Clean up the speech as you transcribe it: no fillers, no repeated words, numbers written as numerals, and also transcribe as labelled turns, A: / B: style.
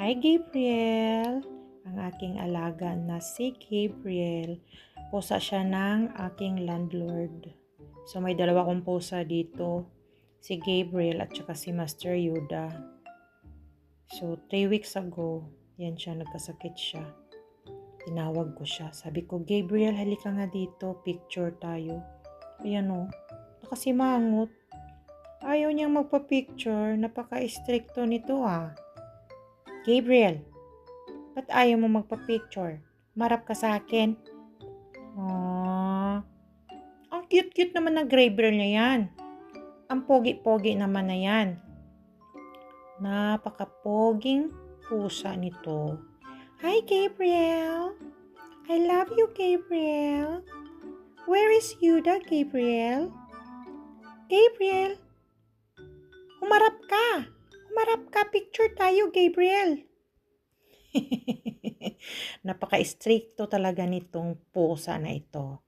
A: Hi Gabriel, ang aking alaga na si Gabriel. Pusa siya ng aking landlord. So may dalawa kong pusa dito, si Gabriel at saka si Master Yoda. So 3 weeks ago, yan siya, nagkasakit siya. Tinawag ko siya. Sabi ko, Gabriel, halika nga dito, picture tayo. Ayan o, nakasimangot. Ayaw niyang magpa-picture, napaka-stricto nito ah. Gabriel, ba't ayaw mo magpa-picture? Marap ka sa akin. Aww. Ang cute-cute naman ng Gabriel niya yan. Ang pogi-pogi naman na yan. Napaka-poging pusa nito. Hi, Gabriel. I love you, Gabriel. Where is Yuda, Gabriel? Gabriel, humarap ka. Humarap ka. Picture tayo, Gabriel. Napaka-stricto talaga nitong pusa na ito.